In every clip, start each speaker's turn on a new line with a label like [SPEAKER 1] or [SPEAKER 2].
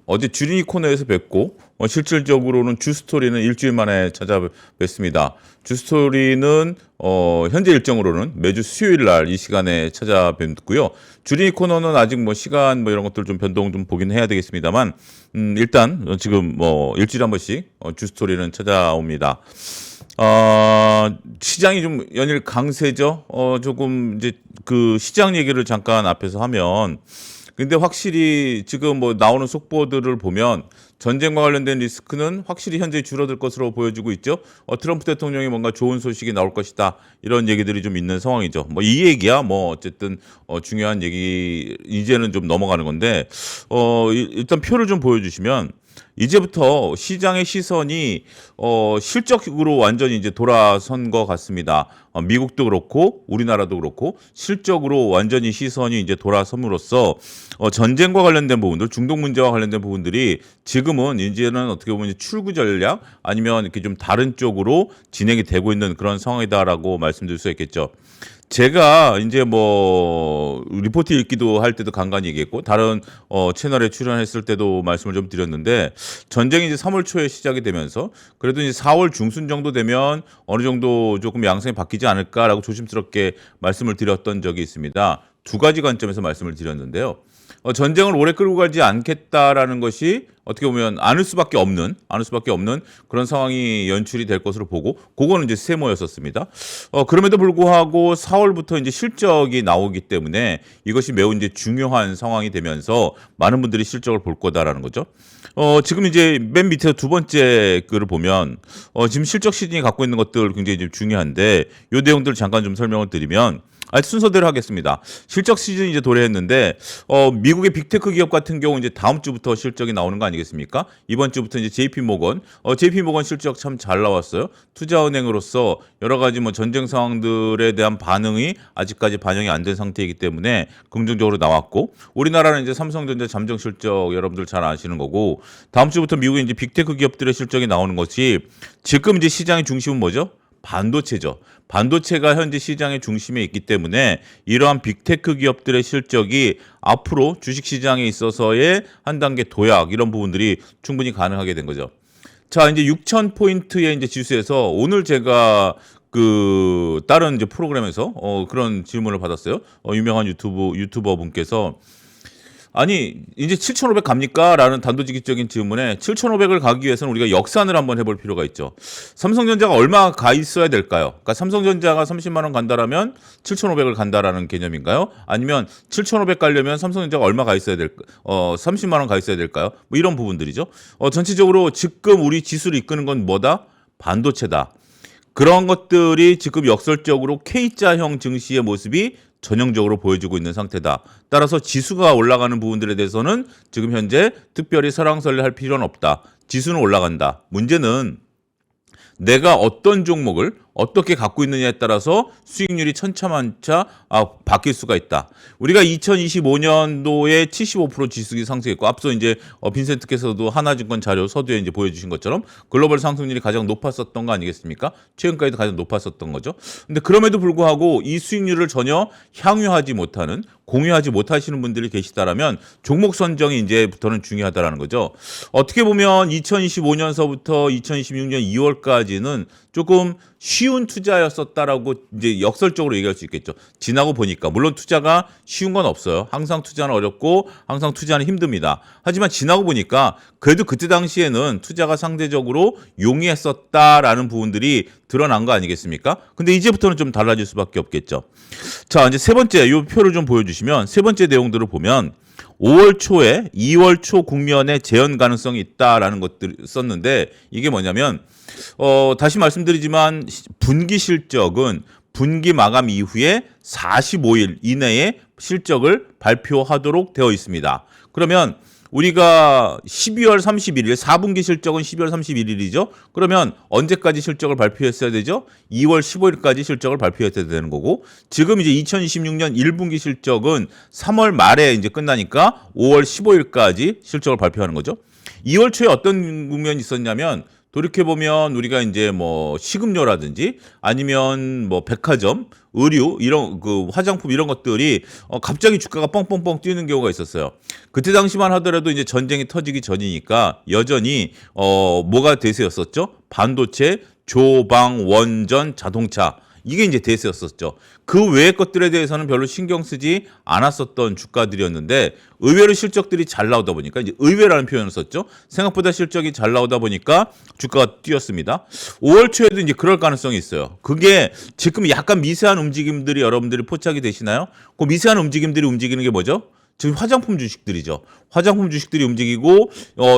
[SPEAKER 1] 어제 주린이 코너에서 뵙고 실질적으로는 주스토리는 일주일 만에 찾아뵙습니다. 주스토리는 현재 일정으로는 매주 수요일 날 이 시간에 찾아뵙고요. 주린이 코너는 아직 뭐 시간 뭐 이런 것들 좀 변동 좀 보긴 해야 되겠습니다만 일단 지금 뭐 일주일에 한 번씩 주스토리는 찾아옵니다. 시장이 좀 연일 강세죠. 조금 이제 그 시장 얘기를 잠깐 앞에서 하면, 근데 확실히 지금 뭐 나오는 속보들을 보면 전쟁과 관련된 리스크는 확실히 현재 줄어들 것으로 보여지고 있죠. 트럼프 대통령이 뭔가 좋은 소식이 나올 것이다, 이런 얘기들이 좀 있는 상황이죠. 뭐 이 얘기야 뭐 어쨌든 중요한 얘기, 이제는 좀 넘어가는 건데 일단 표를 좀 보여주시면 이제부터 시장의 시선이 실적으로 완전히 이제 돌아선 것 같습니다. 미국도 그렇고 우리나라도 그렇고 실적으로 완전히 시선이 이제 돌아섬으로써 전쟁과 관련된 부분들, 중동 문제와 관련된 부분들이 지금은 이제는 어떻게 보면 출구 전략 아니면 이렇게 좀 다른 쪽으로 진행이 되고 있는 그런 상황이다라고 말씀드릴 수 있겠죠. 제가 이제 뭐 리포트 읽기도 할 때도 간간히 얘기했고 다른 채널에 출연했을 때도 말씀을 좀 드렸는데, 전쟁이 이제 3월 초에 시작이 되면서 그래도 이제 4월 중순 정도 되면 어느 정도 조금 양상이 바뀌지 않을까라고 조심스럽게 말씀을 드렸던 적이 있습니다. 두 가지 관점에서 말씀을 드렸는데요. 전쟁을 오래 끌고 가지 않겠다라는 것이 어떻게 보면 않을 수밖에 없는 그런 상황이 연출이 될 것으로 보고, 그거는 이제 세모였었습니다. 그럼에도 불구하고 4월부터 이제 실적이 나오기 때문에 이것이 매우 이제 중요한 상황이 되면서 많은 분들이 실적을 볼 거다라는 거죠. 지금 이제 맨 밑에 두 번째 글을 보면 지금 실적 시즌이 갖고 있는 것들 굉장히 좀 중요한데, 이 내용들을 잠깐 좀 설명을 드리면, 순서대로 하겠습니다. 실적 시즌 이제 도래했는데 미국의 빅테크 기업 같은 경우 이제 다음 주부터 실적이 나오는 거 아니겠습니까? 이번 주부터 이제 JP모건 실적 참 잘 나왔어요. 투자은행으로서 여러 가지 뭐 전쟁 상황들에 대한 반응이 아직까지 반영이 안 된 상태이기 때문에 긍정적으로 나왔고, 우리나라는 이제 삼성전자 잠정 실적 여러분들 잘 아시는 거고, 다음 주부터 미국의 이제 빅테크 기업들의 실적이 나오는 것이, 지금 이제 시장의 중심은 뭐죠? 반도체죠. 반도체가 현재 시장의 중심에 있기 때문에 이러한 빅테크 기업들의 실적이 앞으로 주식시장에 있어서의 한 단계 도약, 이런 부분들이 충분히 가능하게 된 거죠. 자, 이제 6,000포인트의 이제 지수에서 오늘 제가 그 다른 이제 프로그램에서 그런 질문을 받았어요. 유명한 유튜버 분께서, 아니 이제 7,500 갑니까? 라는 단도직입적인 질문에, 7,500을 가기 위해서는 우리가 역산을 한번 해볼 필요가 있죠. 삼성전자가 얼마 가 있어야 될까요? 그러니까 삼성전자가 30만 원 간다라면 7,500을 간다라는 개념인가요? 아니면 7,500 가려면 삼성전자가 얼마 가 있어야 될까? 30만 원 가 있어야 될까요? 뭐 이런 부분들이죠. 전체적으로 지금 우리 지수를 이끄는 건 뭐다? 반도체다. 그런 것들이 지금 역설적으로 K자형 증시의 모습이 전형적으로 보여지고 있는 상태다. 따라서 지수가 올라가는 부분들에 대해서는 지금 현재 특별히 설왕설래할 필요는 없다. 지수는 올라간다. 문제는 내가 어떤 종목을 어떻게 갖고 있느냐에 따라서 수익률이 천차만차 바뀔 수가 있다. 우리가 2025년도에 75% 지수기 상승했고, 앞서 이제 빈센트께서도 하나증권 자료 서두에 이제 보여주신 것처럼 글로벌 상승률이 가장 높았었던 거 아니겠습니까? 최근까지도 가장 높았었던 거죠. 근데 그럼에도 불구하고 이 수익률을 전혀 향유하지 못하는, 공유하지 못하시는 분들이 계시다라면 종목 선정이 이제부터는 중요하다라는 거죠. 어떻게 보면 2025년서부터 2026년 2월까지는 조금 쉬운 투자였었다라고 이제 역설적으로 얘기할 수 있겠죠. 지나고 보니까, 물론 투자가 쉬운 건 없어요. 항상 투자는 어렵고 항상 투자는 힘듭니다. 하지만 지나고 보니까 그래도 그때 당시에는 투자가 상대적으로 용이했었다라는 부분들이 드러난 거 아니겠습니까? 근데 이제부터는 좀 달라질 수밖에 없겠죠. 자, 이제 세 번째, 이 표를 좀 보여주시면 세 번째 내용들을 보면, 5월 초에 2월 초 국면에 재현 가능성이 있다라는 것들을 썼는데, 이게 뭐냐면 다시 말씀드리지만 분기 실적은 분기 마감 이후에 45일 이내에 실적을 발표하도록 되어 있습니다. 그러면 우리가 12월 31일, 4분기 실적은 12월 31일이죠. 그러면 언제까지 실적을 발표했어야 되죠? 2월 15일까지 실적을 발표했어야 되는 거고, 지금 이제 2026년 1분기 실적은 3월 말에 이제 끝나니까 5월 15일까지 실적을 발표하는 거죠. 2월 초에 어떤 국면이 있었냐면, 돌이켜보면 우리가 이제 뭐 식음료라든지 아니면 뭐 백화점, 의류 이런 그 화장품 이런 것들이 갑자기 주가가 뻥뻥뻥 뛰는 경우가 있었어요. 그때 당시만 하더라도 이제 전쟁이 터지기 전이니까 여전히 뭐가 대세였었죠? 반도체, 조방, 원전, 자동차 이게 이제 대세였었죠. 그 외의 것들에 대해서는 별로 신경 쓰지 않았었던 주가들이었는데 의외로 실적들이 잘 나오다 보니까 이제 의외라는 표현을 썼죠. 생각보다 실적이 잘 나오다 보니까 주가가 뛰었습니다. 5월 초에도 이제 그럴 가능성이 있어요. 그게 지금 약간 미세한 움직임들이 여러분들이 포착이 되시나요? 그 미세한 움직임들이 움직이는 게 뭐죠? 지금 화장품 주식들이죠. 화장품 주식들이 움직이고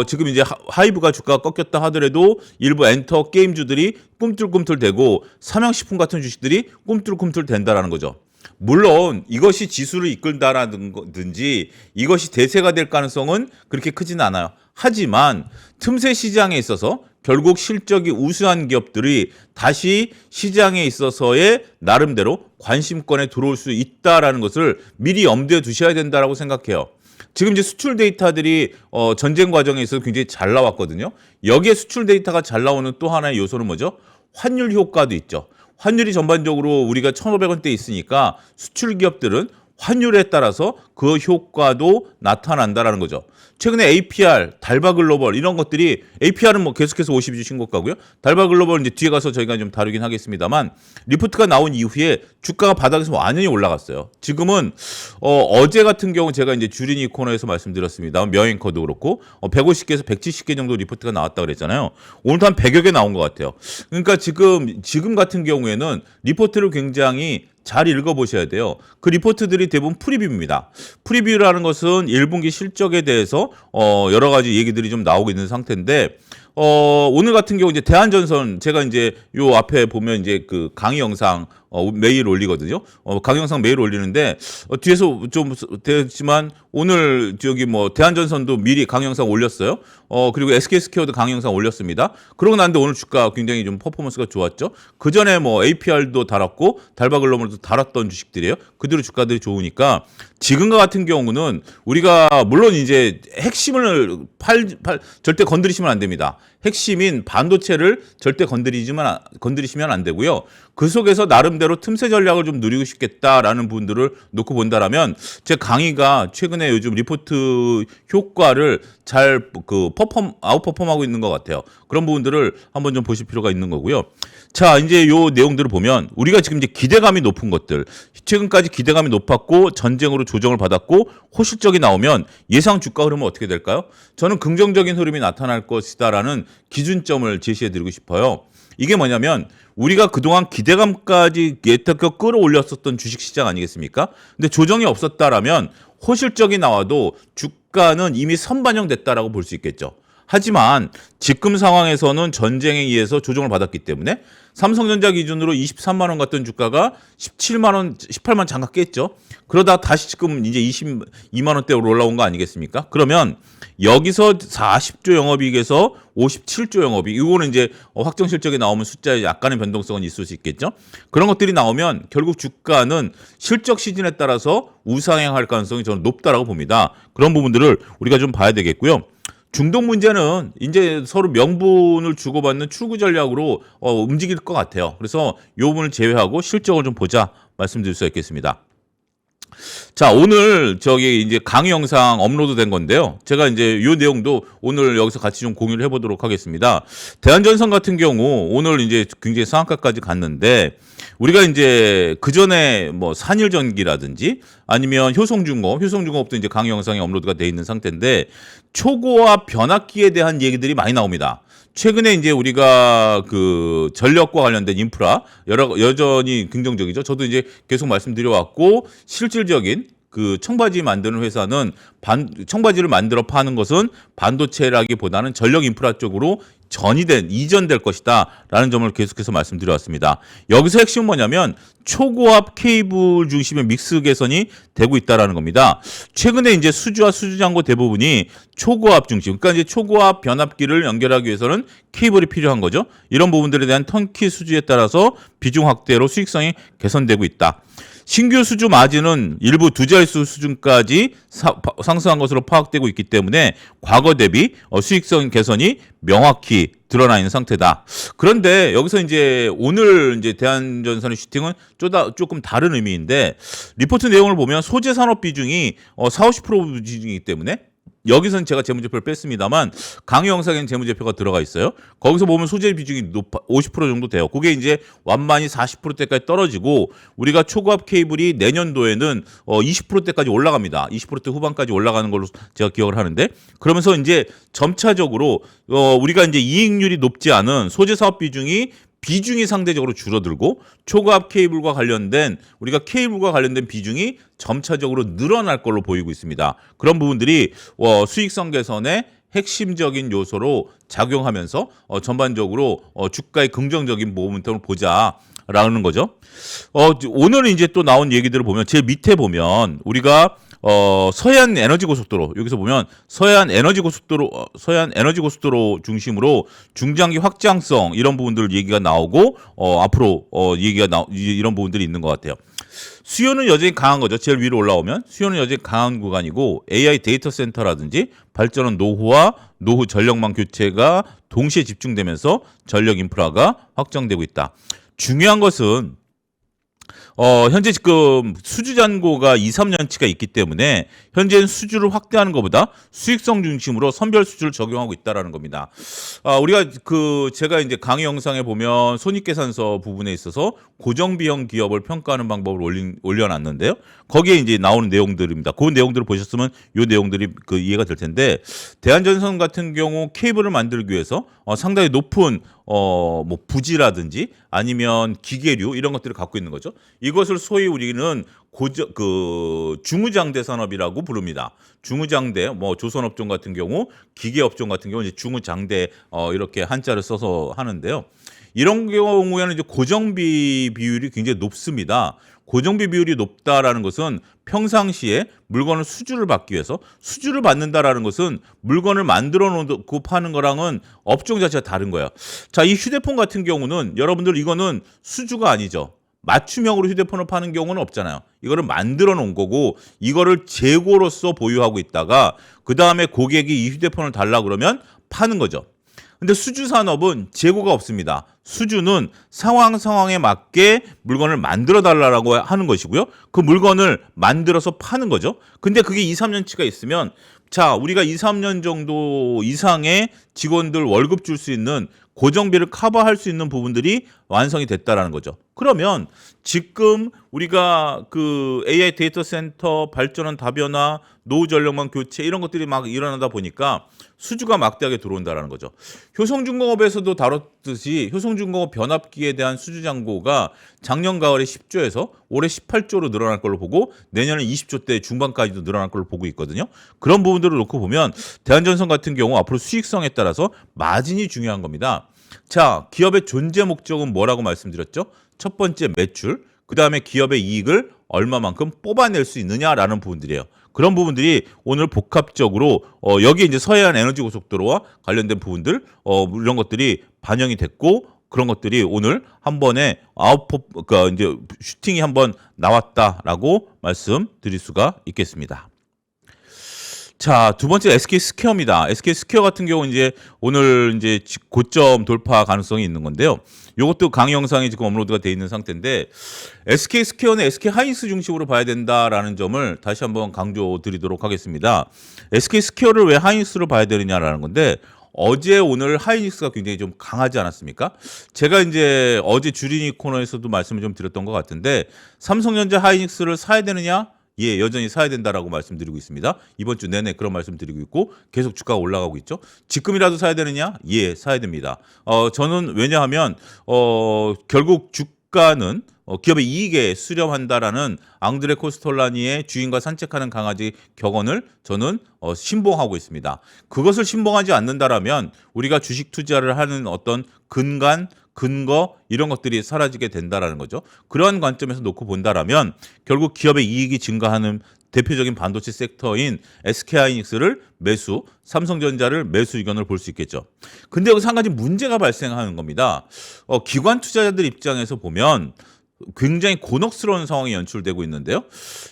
[SPEAKER 1] 지금 이제 하이브가 주가가 꺾였다 하더라도 일부 엔터 게임주들이 꿈틀꿈틀대고 삼양식품 같은 주식들이 꿈틀꿈틀 된다라는 거죠. 물론 이것이 지수를 이끌다라든지 이것이 대세가 될 가능성은 그렇게 크지는 않아요. 하지만 틈새 시장에 있어서 결국 실적이 우수한 기업들이 다시 시장에 있어서의 나름대로 관심권에 들어올 수 있다라는 것을 미리 염두에 두셔야 된다라고 생각해요. 지금 이제 수출 데이터들이 전쟁 과정에 있어서 굉장히 잘 나왔거든요. 여기에 수출 데이터가 잘 나오는 또 하나의 요소는 뭐죠? 환율 효과도 있죠. 환율이 전반적으로 우리가 1,500원대 있으니까 수출 기업들은 환율에 따라서 그 효과도 나타난다라는 거죠. 최근에 APR, 달바글로벌 이런 것들이 APR은 뭐 계속해서 52주 신고가고요. 달바글로벌 이제 뒤에 가서 저희가 좀 다루긴 하겠습니다.만 리포트가 나온 이후에 주가가 바닥에서 완전히 올라갔어요. 지금은 어제 같은 경우 제가 이제 주린이 코너에서 말씀드렸습니다. 명앵커도 그렇고 150개에서 170개 정도 리포트가 나왔다 그랬잖아요. 오늘도 한 100여 개 나온 것 같아요. 그러니까 지금 같은 경우에는 리포트를 굉장히 잘 읽어보셔야 돼요. 그 리포트들이 대부분 프리뷰입니다. 프리뷰라는 것은 1분기 실적에 대해서 여러 가지 얘기들이 좀 나오고 있는 상태인데 오늘 같은 경우 이제 대한전선 제가 이제 요 앞에 보면 이제 그 강의 영상 매일 올리거든요. 강의 영상 매일 올리는데 뒤에서 좀 됐지만 오늘 저기 뭐 대한전선도 미리 강의 영상 올렸어요. 그리고 SK스퀘어도 강의 영상 올렸습니다. 그러고 난데 오늘 주가 굉장히 좀 퍼포먼스가 좋았죠. 그 전에 뭐 APR도 달았고 달바글로벌도 달았던 주식들이에요. 그대로 주가들이 좋으니까 지금과 같은 경우는 우리가 물론 이제 핵심을 절대 건드리시면 안 됩니다. 핵심인 반도체를 절대 건드리시면 안 되고요. 그 속에서 나름대로 틈새 전략을 좀 누리고 싶겠다라는 분들을 놓고 본다라면 제 강의가 최근에 요즘 리포트 효과를 잘 아웃퍼폼하고 있는 것 같아요. 그런 부분들을 한번 좀 보실 필요가 있는 거고요. 자, 이제 요 내용들을 보면 우리가 지금 이제 기대감이 높은 것들, 최근까지 기대감이 높았고 전쟁으로 조정을 받았고 호실적이 나오면 예상 주가 흐름은 어떻게 될까요? 저는 긍정적인 흐름이 나타날 것이다라는 기준점을 제시해 드리고 싶어요. 이게 뭐냐면 우리가 그동안 기대감까지 예탁껏 끌어올렸었던 주식시장 아니겠습니까? 근데 조정이 없었다라면 호실적이 나와도 주가는 이미 선반영됐다라고 볼 수 있겠죠. 하지만 지금 상황에서는 전쟁에 의해서 조정을 받았기 때문에 삼성전자 기준으로 23만 원 같던 주가가 17만 원, 18만 장가 깼죠. 그러다 다시 지금 이제 22만 원대로 올라온 거 아니겠습니까? 그러면 여기서 40조 영업이익에서 57조 영업이익, 이거는 이제 확정 실적이 나오면 숫자에 약간의 변동성은 있을 수 있겠죠. 그런 것들이 나오면 결국 주가는 실적 시즌에 따라서 우상향할 가능성이 저는 높다라고 봅니다. 그런 부분들을 우리가 좀 봐야 되겠고요. 중동 문제는 이제 서로 명분을 주고받는 출구 전략으로 움직일 것 같아요. 그래서 이 부분을 제외하고 실적을 좀 보자 말씀드릴 수 있겠습니다. 자, 오늘 저기 이제 강의 영상 업로드된 건데요. 제가 이제 이 내용도 오늘 여기서 같이 좀 공유를 해보도록 하겠습니다. 대한전선 같은 경우 오늘 이제 굉장히 상한가까지 갔는데 우리가 이제 그 전에 뭐 산일전기라든지 아니면 효성중공업도 이제 강의 영상이 업로드가 돼 있는 상태인데 초고압 변압기에 대한 얘기들이 많이 나옵니다. 최근에 이제 우리가 그 전력과 관련된 인프라 여전히 긍정적이죠. 저도 이제 계속 말씀드려왔고 실질적인 그 청바지 만드는 회사는 청바지를 만들어 파는 것은 반도체라기보다는 전력 인프라 쪽으로 이전될 것이다라는 점을 계속해서 말씀드려왔습니다. 여기서 핵심은 뭐냐면 초고압 케이블 중심의 믹스 개선이 되고 있다라는 겁니다. 최근에 이제 수주와 수주장고 대부분이 초고압 중심, 그러니까 이제 초고압 변압기를 연결하기 위해서는 케이블이 필요한 거죠. 이런 부분들에 대한 턴키 수주에 따라서 비중 확대로 수익성이 개선되고 있다. 신규 수주 마진은 일부 두 자릿수 수준까지 상승한 것으로 파악되고 있기 때문에 과거 대비 수익성 개선이 명확히 드러나 있는 상태다. 그런데 여기서 이제 오늘 이제 대한전선의 슈팅은 조금 다른 의미인데 리포트 내용을 보면 소재 산업 비중이 40~50% 비중이기 때문에 여기서는 제가 재무제표를 뺐습니다만 강의 영상에는 재무제표가 들어가 있어요. 거기서 보면 소재 비중이 50% 정도 돼요. 그게 이제 완만히 40%대까지 떨어지고 우리가 초고압 케이블이 내년도에는 20%대까지 올라갑니다. 20%대 후반까지 올라가는 걸로 제가 기억을 하는데 그러면서 이제 점차적으로 우리가 이제 이익률이 높지 않은 소재 사업 비중이 상대적으로 줄어들고 초고압 케이블과 관련된 우리가 케이블과 관련된 비중이 점차적으로 늘어날 걸로 보이고 있습니다. 그런 부분들이 수익성 개선의 핵심적인 요소로 작용하면서 전반적으로 주가의 긍정적인 모멘텀을 보자라는 거죠. 오늘 이제 또 나온 얘기들을 보면 제일 밑에 보면 우리가 서해안 에너지 고속도로 여기서 보면 서해안 에너지 고속도로 중심으로 중장기 확장성 이런 부분들 얘기가 나오고 앞으로 이런 부분들이 있는 것 같아요. 수요는 여전히 강한 거죠. 제일 위로 올라오면 수요는 여전히 강한 구간이고 AI 데이터 센터라든지 발전한 노후 전력망 교체가 동시에 집중되면서 전력 인프라가 확장되고 있다. 중요한 것은 현재 지금 수주 잔고가 2~3년치가 있기 때문에 현재는 수주를 확대하는 것보다 수익성 중심으로 선별 수주를 적용하고 있다라는 겁니다. 우리가 제가 이제 강의 영상에 보면 손익계산서 부분에 있어서 고정비용 기업을 평가하는 방법을 올려놨는데요. 거기에 이제 나오는 내용들입니다. 그 내용들을 보셨으면 이 내용들이 이해가 될 텐데 대한전선 같은 경우 케이블을 만들기 위해서 상당히 높은 부지라든지 아니면 기계류 이런 것들을 갖고 있는 거죠. 이것을 소위 우리는 중후장대 산업이라고 부릅니다. 중후장대, 조선업종 같은 경우, 기계업종 같은 경우 이제 중후장대 이렇게 한자를 써서 하는데요. 이런 경우에는 이제 고정비 비율이 굉장히 높습니다. 고정비 비율이 높다라는 것은 평상시에 물건을 수주를 받기 위해서 수주를 받는다라는 것은 물건을 만들어 놓고 파는 거랑은 업종 자체가 다른 거예요. 자, 이 휴대폰 같은 경우는 여러분들 이거는 수주가 아니죠. 맞춤형으로 휴대폰을 파는 경우는 없잖아요. 이거를 만들어 놓은 거고 이거를 재고로서 보유하고 있다가 그다음에 고객이 이 휴대폰을 달라 그러면 파는 거죠. 근데 수주 산업은 재고가 없습니다. 수주는 상황에 맞게 물건을 만들어 달라고 하는 것이고요. 그 물건을 만들어서 파는 거죠. 근데 그게 2~3년치가 있으면 자, 우리가 2~3년 정도 이상의 직원들 월급 줄 수 있는 고정비를 커버할 수 있는 부분들이 완성이 됐다라는 거죠. 그러면 지금 우리가 AI 데이터 센터 발전한 다변화, 노후 전력망 교체 이런 것들이 막 일어나다 보니까 수주가 막대하게 들어온다라는 거죠. 효성중공업에서도 다뤘듯이 효성중공업 변압기에 대한 수주 잔고가 작년 가을에 10조에서 올해 18조로 늘어날 걸로 보고 내년에 20조대 중반까지도 늘어날 걸로 보고 있거든요. 그런 부분들을 놓고 보면 대한전선 같은 경우 앞으로 수익성에 따라서 마진이 중요한 겁니다. 자, 기업의 존재 목적은 뭐라고 말씀드렸죠? 첫 번째 매출, 그 다음에 기업의 이익을 얼마만큼 뽑아낼 수 있느냐라는 부분들이에요. 그런 부분들이 오늘 복합적으로 여기 이제 서해안 에너지 고속도로와 관련된 부분들 이런 것들이 반영이 됐고 그런 것들이 오늘 한 번에 그러니까 이제 슈팅이 한번 나왔다라고 말씀드릴 수가 있겠습니다. 자, 두 번째 SK 스퀘어입니다. SK 스퀘어 같은 경우 이제 오늘 이제 고점 돌파 가능성이 있는 건데요. 이것도 강의 영상이 지금 업로드가 돼 있는 상태인데 SK 스퀘어는 SK 하이닉스 중심으로 봐야 된다라는 점을 다시 한번 강조드리도록 하겠습니다. SK 스퀘어를 왜 하이닉스로 봐야 되느냐라는 건데 어제 오늘 하이닉스가 굉장히 좀 강하지 않았습니까? 제가 이제 어제 주린이 코너에서도 말씀을 좀 드렸던 것 같은데 삼성전자 하이닉스를 사야 되느냐? 예, 여전히 사야 된다라고 말씀드리고 있습니다. 이번 주 내내 그런 말씀드리고 있고 계속 주가가 올라가고 있죠. 지금이라도 사야 되느냐? 예, 사야 됩니다. 저는 왜냐하면 결국 주가는 기업의 이익에 수렴한다라는 앙드레 코스톨라니의 주인과 산책하는 강아지 격언을 저는 신봉하고 있습니다. 그것을 신봉하지 않는다라면 우리가 주식 투자를 하는 어떤 근거 이런 것들이 사라지게 된다라는 거죠. 그러한 관점에서 놓고 본다라면 결국 기업의 이익이 증가하는 대표적인 반도체 섹터인 SK하이닉스를 매수, 삼성전자를 매수 의견을 볼 수 있겠죠. 근데 여기서 한 가지 문제가 발생하는 겁니다. 기관 투자자들 입장에서 보면 굉장히 곤혹스러운 상황이 연출되고 있는데요.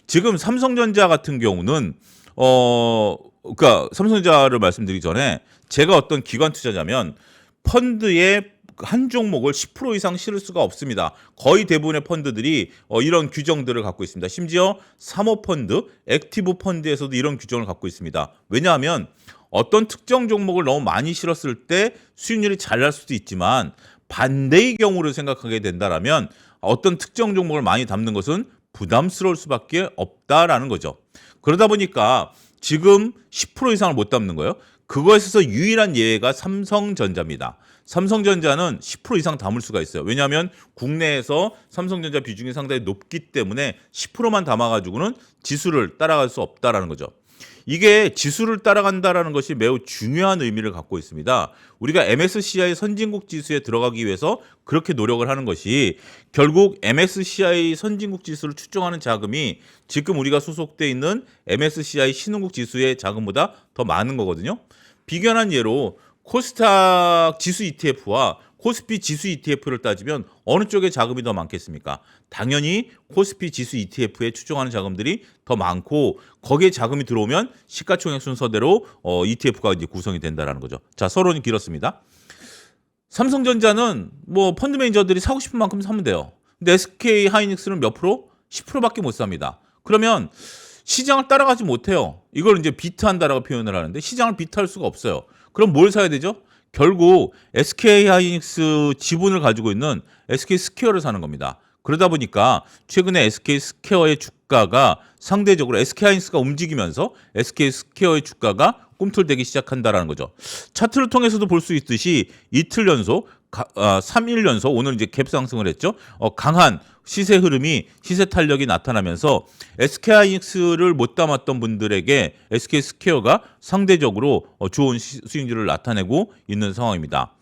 [SPEAKER 1] 지금 삼성전자 같은 경우는 그러니까 삼성전자를 말씀드리기 전에 제가 어떤 기관 투자자면 펀드에 한 종목을 10% 이상 실을 수가 없습니다. 거의 대부분의 펀드들이 이런 규정들을 갖고 있습니다. 심지어 사모펀드, 액티브 펀드에서도 이런 규정을 갖고 있습니다. 왜냐하면 어떤 특정 종목을 너무 많이 실었을 때 수익률이 잘 날 수도 있지만 반대의 경우를 생각하게 된다라면 어떤 특정 종목을 많이 담는 것은 부담스러울 수밖에 없다라는 거죠. 그러다 보니까 지금 10% 이상을 못 담는 거예요. 그거에 있어서 유일한 예외가 삼성전자입니다. 삼성전자는 10% 이상 담을 수가 있어요. 왜냐하면 국내에서 삼성전자 비중이 상당히 높기 때문에 10%만 담아가지고는 지수를 따라갈 수 없다라는 거죠. 이게 지수를 따라간다라는 것이 매우 중요한 의미를 갖고 있습니다. 우리가 MSCI 선진국 지수에 들어가기 위해서 그렇게 노력을 하는 것이 결국 MSCI 선진국 지수를 추정하는 자금이 지금 우리가 소속돼 있는 MSCI 신흥국 지수의 자금보다 더 많은 거거든요. 비견한 예로 코스닥 지수 ETF와 코스피 지수 ETF를 따지면 어느 쪽에 자금이 더 많겠습니까? 당연히 코스피 지수 ETF에 추정하는 자금들이 더 많고 거기에 자금이 들어오면 시가총액 순서대로 ETF가 이제 구성이 된다라는 거죠. 자, 서론이 길었습니다. 삼성전자는 뭐 펀드 매니저들이 사고 싶은 만큼 사면 돼요. 근데 SK 하이닉스는 몇 프로? 10%밖에 못 삽니다. 그러면 시장을 따라가지 못해요. 이걸 이제 비트한다라고 표현을 하는데 시장을 비트할 수가 없어요. 그럼 뭘 사야 되죠? 결국 SK 하이닉스 지분을 가지고 있는 SK 스퀘어를 사는 겁니다. 그러다 보니까 최근에 SK 스퀘어의 주가가 상대적으로 SK 하이닉스가 움직이면서 SK 스퀘어의 주가가 꿈틀대기 시작한다라는 거죠. 차트를 통해서도 볼 수 있듯이 이틀 연속, 3일 연속 오늘 이제 갭 상승을 했죠. 강한 시세 흐름이 시세 탄력이 나타나면서 SK 하이닉스를 못 담았던 분들에게 SK 스퀘어가 상대적으로 좋은 수익률을 나타내고 있는 상황입니다.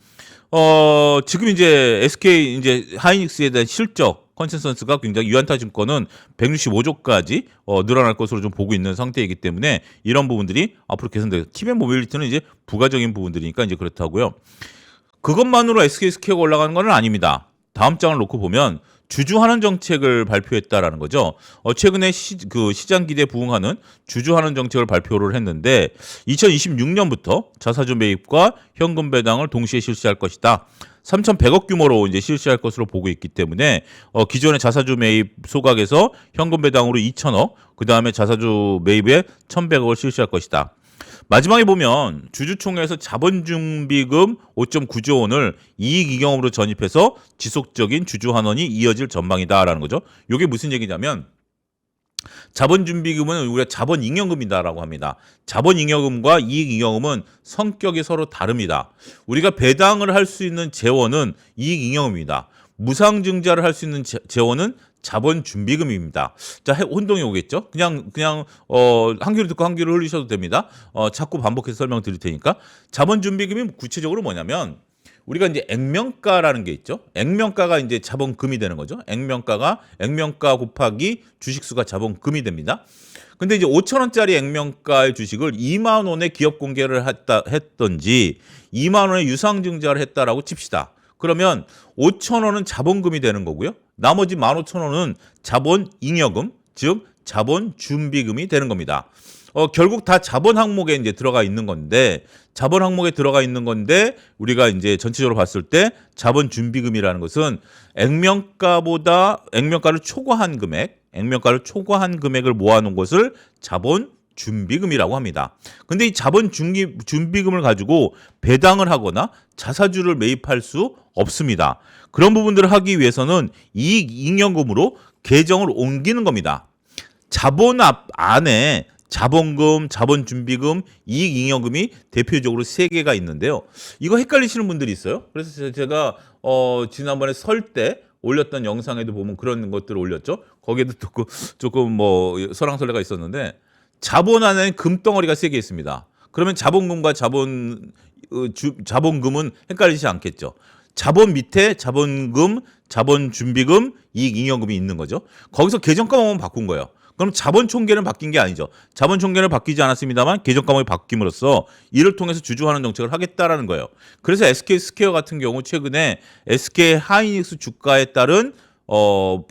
[SPEAKER 1] 지금 이제 SK 이제 하이닉스에 대한 실적 컨센서스가 굉장히 유한타증권은 165조까지 늘어날 것으로 좀 보고 있는 상태이기 때문에 이런 부분들이 앞으로 개선돼요. 팀의 모빌리티는 이제 부가적인 부분들이니까 이제 그렇다고요. 그것만으로 SK 스퀘어가 올라가는 건 아닙니다. 다음 장을 놓고 보면 주주환원 정책을 발표했다라는 거죠. 최근에 시장 기대에 부응하는 주주환원 정책을 발표를 했는데 2026년부터 자사주 매입과 현금 배당을 동시에 실시할 것이다. 3,100억 규모로 이제 실시할 것으로 보고 있기 때문에 기존의 자사주 매입 소각에서 현금 배당으로 2,000억, 그 다음에 자사주 매입에 1,100억을 실시할 것이다. 마지막에 보면 주주총회에서 자본준비금 5.9조 원을 이익이경으로 전입해서 지속적인 주주환원이 이어질 전망이다라는 거죠. 이게 무슨 얘기냐면 자본준비금은 우리가 자본잉여금이다라고 합니다. 자본잉여금과 이익잉여금은 성격이 서로 다릅니다. 우리가 배당을 할 수 있는 재원은 이익잉여금입니다. 무상증자를 할 수 있는 재원은 자본준비금입니다. 자, 혼동이 오겠죠? 그냥 한 귀를 듣고 한 귀를 흘리셔도 됩니다. 자꾸 반복해서 설명드릴 테니까. 자본준비금이 구체적으로 뭐냐면 우리가 이제 액면가라는 게 있죠. 액면가가 이제 자본금이 되는 거죠. 액면가 곱하기 주식수가 자본금이 됩니다. 근데 이제 5,000원짜리 액면가의 주식을 2만 원에 기업 공개를 했던지 2만 원에 유상증자를 했다라고 칩시다. 그러면 5,000원은 자본금이 되는 거고요. 나머지 15,000원은 자본잉여금, 즉 자본준비금이 되는 겁니다. 결국 다 자본 항목에 이제 들어가 있는 건데, 우리가 이제 전체적으로 봤을 때 자본준비금이라는 것은 액면가를 초과한 금액을 모아놓은 것을 자본준비금이라고 합니다. 근데 이 자본준비금을 가지고 배당을 하거나 자사주를 매입할 수 없습니다. 그런 부분들을 하기 위해서는 이익잉여금으로 계정을 옮기는 겁니다. 자본 안에 자본금, 자본준비금, 이익잉여금이 대표적으로 3개가 있는데요. 이거 헷갈리시는 분들이 있어요. 그래서 제가 지난번에 설 때 올렸던 영상에도 보면 그런 것들을 올렸죠. 거기에도 조금 설왕설래가 있었는데 자본 안에는 금덩어리가 3개 있습니다. 그러면 자본금과 자본금은 헷갈리지 않겠죠. 자본 밑에 자본금, 자본준비금, 이익잉여금이 있는 거죠. 거기서 계정과목만 바꾼 거예요. 그럼 자본 총계는 바뀐 게 아니죠. 자본 총계는 바뀌지 않았습니다만 계정 과목이 바뀜으로써 이를 통해서 주주환원 정책을 하겠다라는 거예요. 그래서 SK 스퀘어 같은 경우 최근에 SK 하이닉스 주가에 따른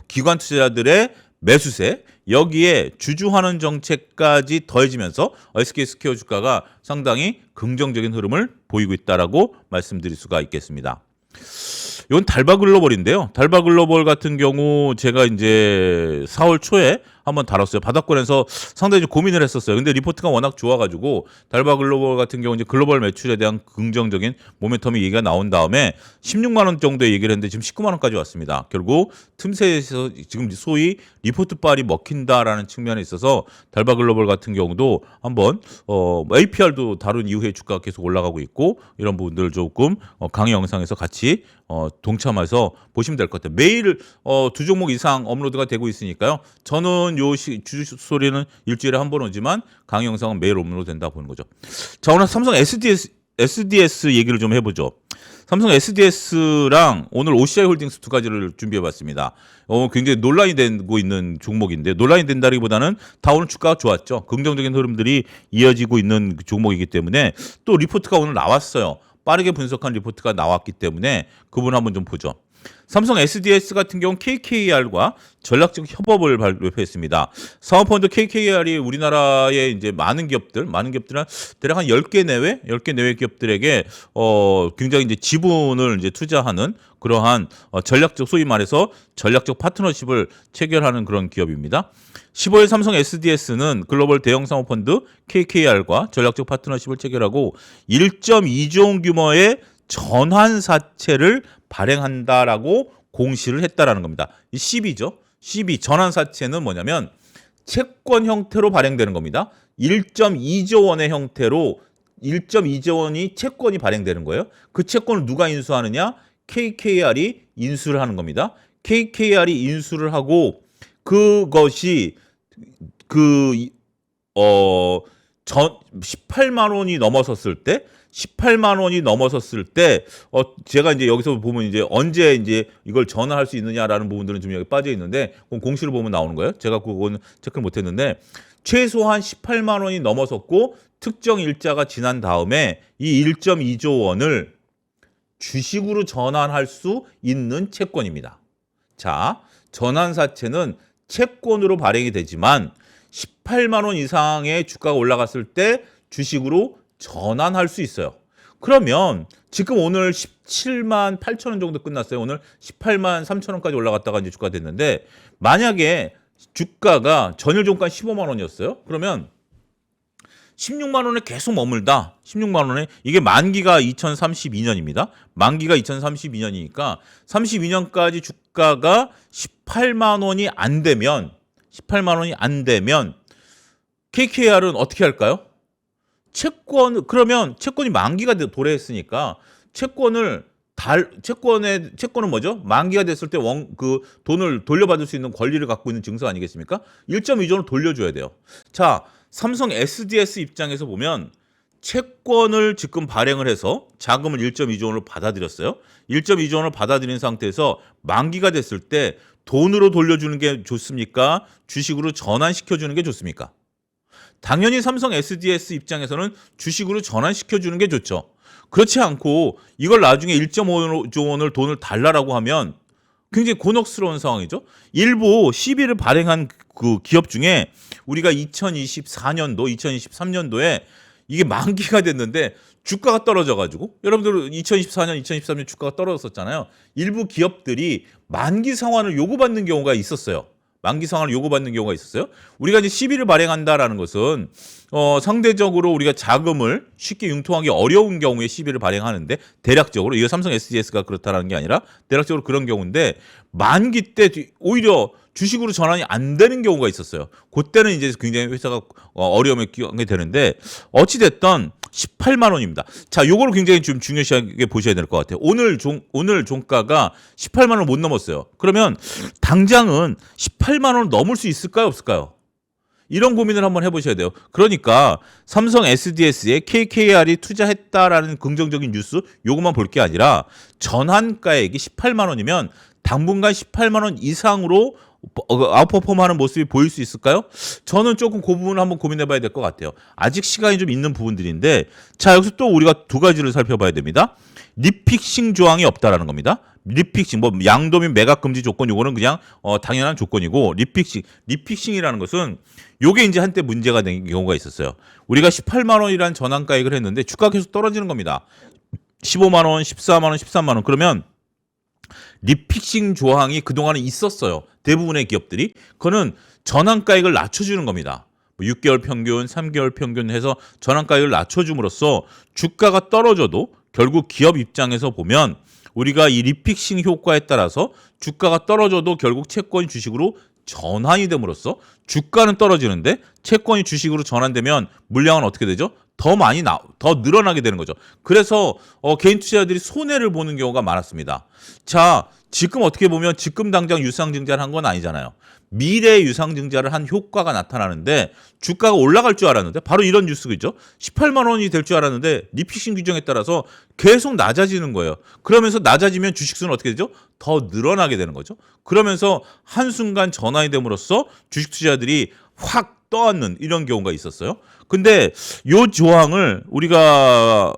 [SPEAKER 1] 기관 투자자들의 매수세, 여기에 주주환원 정책까지 더해지면서 SK스퀘어 주가가 상당히 긍정적인 흐름을 보이고 있다라고 말씀드릴 수가 있겠습니다. 이건 달바글로벌인데요. 달바글로벌 같은 경우 제가 이제 4월 초에 한번 다뤘어요. 바닥권에서 상당히 좀 고민을 했었어요. 근데 리포트가 워낙 좋아가지고 달바글로벌 같은 경우 이제 글로벌 매출에 대한 긍정적인 모멘텀이 얘기가 나온 다음에 16만 원 정도의 얘기를 했는데 지금 19만 원까지 왔습니다. 결국 틈새에서 지금 소위 리포트 빨이 먹힌다라는 측면에 있어서 달바글로벌 같은 경우도 한번 APR도 다룬 이후에 주가가 계속 올라가고 있고 이런 부분들 조금 강의 영상에서 같이 동참해서 보시면 될 것 같아요. 매일 두 종목 이상 업로드가 되고 있으니까요. 저는 요 주주 소리는 일주일에 한 번 오지만 강의 영상은 매일 업로드 된다 보는 거죠. 자, 오늘 삼성 SDS 얘기를 좀 해보죠. 삼성 SDS랑 오늘 OCI 홀딩스 두 가지를 준비해봤습니다. 굉장히 논란이 되고 있는 종목인데, 논란이 된다기보다는 다 오늘 주가가 좋았죠. 긍정적인 흐름들이 이어지고 있는 종목이기 때문에 또 리포트가 오늘 나왔어요. 빠르게 분석한 리포트가 나왔기 때문에 그 부분 한번 좀 보죠. 삼성 SDS 같은 경우 KKR과 전략적 협업을 발표했습니다. 사모펀드 KKR이 우리나라의 이제 많은 기업들은 대략 한 10개 내외 기업들에게 굉장히 이제 지분을 이제 투자하는 그러한 전략적, 소위 말해서 전략적 파트너십을 체결하는 그런 기업입니다. 15일 삼성 SDS는 글로벌 대형 사모펀드 KKR과 전략적 파트너십을 체결하고 1.2조 원 규모의 전환사채를 발행한다라고 공시를 했다라는 겁니다. 이 CB죠. CB 전환사채는 뭐냐면 채권 형태로 발행되는 겁니다. 1.2조 원의 형태로 1.2조 원이 채권이 발행되는 거예요. 그 채권을 누가 인수하느냐? KKR이 인수를 하는 겁니다. KKR이 인수를 하고 그것이 18만 원이 넘어섰을 때 제가 이제 여기서 보면 이제 언제 이제 이걸 전환할 수 있느냐라는 부분들은 좀 여기 빠져 있는데 공시를 보면 나오는 거예요. 제가 그건 체크를 못 했는데 최소한 18만 원이 넘어섰고 특정 일자가 지난 다음에 이 1.2조 원을 주식으로 전환할 수 있는 채권입니다. 자, 전환사채는 채권으로 발행이 되지만 18만 원 이상의 주가가 올라갔을 때 주식으로 전환할 수 있어요. 그러면 지금 오늘 17만 8천 원 정도 끝났어요. 오늘 18만 3천 원까지 올라갔다가 이제 주가 됐는데 만약에 주가가 전일 종가 15만 원이었어요. 그러면 16만 원에 계속 머물다. 16만 원에 이게 만기가 2032년입니다. 만기가 2032년이니까 32년까지 주가가 18만 원이 안 되면 KKR은 어떻게 할까요? 그러면 채권이 만기가 도래했으니까 채권은 뭐죠? 만기가 됐을 때 돈을 돌려받을 수 있는 권리를 갖고 있는 증서 아니겠습니까? 1.2조 원을 돌려줘야 돼요. 자, 삼성 SDS 입장에서 보면 채권을 지금 발행을 해서 자금을 1.2조 원을 받아들였어요. 1.2조 원을 받아들인 상태에서 만기가 됐을 때 돈으로 돌려주는 게 좋습니까? 주식으로 전환시켜주는 게 좋습니까? 당연히 삼성 SDS 입장에서는 주식으로 전환시켜주는 게 좋죠. 그렇지 않고 이걸 나중에 1.5조 원을 돈을 달라라고 하면 굉장히 곤혹스러운 상황이죠. 일부 CB를 발행한 그 기업 중에 우리가 2024년도, 2023년도에 이게 만기가 됐는데 주가가 떨어져가지고 여러분들 2024년, 2023년 주가가 떨어졌었잖아요. 일부 기업들이 만기 상환을 요구받는 경우가 있었어요. 우리가 이제 CB를 발행한다라는 것은 상대적으로 우리가 자금을 쉽게 융통하기 어려운 경우에 CB를 발행하는데 대략적으로 이거 삼성 SDS가 그렇다라는 게 아니라 대략적으로 그런 경우인데 만기 때 오히려 주식으로 전환이 안 되는 경우가 있었어요. 그때는 이제 굉장히 회사가 어려움에 끼게 되는데 어찌 됐든 18만 원입니다. 자, 요거를 굉장히 좀 중요시하게 보셔야 될 것 같아요. 오늘 종가가 18만 원을 못 넘었어요. 그러면 당장은 18만 원을 넘을 수 있을까요, 없을까요? 이런 고민을 한번 해보셔야 돼요. 그러니까 삼성 SDS에 KKR이 투자했다라는 긍정적인 뉴스 요것만 볼 게 아니라 전환가액이 18만 원이면 당분간 18만 원 이상으로 아웃퍼폼하는 모습이 보일 수 있을까요? 저는 조금 그 부분을 한번 고민해봐야 될 것 같아요. 아직 시간이 좀 있는 부분들인데, 자 여기서 또 우리가 두 가지를 살펴봐야 됩니다. 리픽싱 조항이 없다라는 겁니다. 리픽싱, 뭐 양도민 매각 금지 조건, 요거는 그냥 당연한 조건이고, 리픽싱이라는 것은 요게 이제 한때 문제가 된 경우가 있었어요. 우리가 18만 원이라는 전환가액을 했는데 주가가 계속 떨어지는 겁니다. 15만 원, 14만 원, 13만 원. 그러면 리픽싱 조항이 그동안에 있었어요. 대부분의 기업들이. 그거는 전환가액을 낮춰주는 겁니다. 6개월 평균, 3개월 평균 해서 전환가액을 낮춰줌으로써 주가가 떨어져도 결국 기업 입장에서 보면 우리가 이 리픽싱 효과에 따라서 주가가 떨어져도 결국 채권이 주식으로 전환이 됨으로써 주가는 떨어지는데 채권이 주식으로 전환되면 물량은 어떻게 되죠? 더 늘어나게 되는 거죠. 그래서 개인 투자자들이 손해를 보는 경우가 많았습니다. 자, 지금 어떻게 보면 지금 당장 유상증자를 한 건 아니잖아요. 미래 유상증자를 한 효과가 나타나는데 주가가 올라갈 줄 알았는데 바로 이런 뉴스겠죠. 18만 원이 될 줄 알았는데 리픽싱 규정에 따라서 계속 낮아지는 거예요. 그러면서 낮아지면 주식수는 어떻게 되죠? 더 늘어나게 되는 거죠. 그러면서 한순간 전환이 됨으로써 주식 투자자들이 확 떠안는 이런 경우가 있었어요. 근데 요 조항을 우리가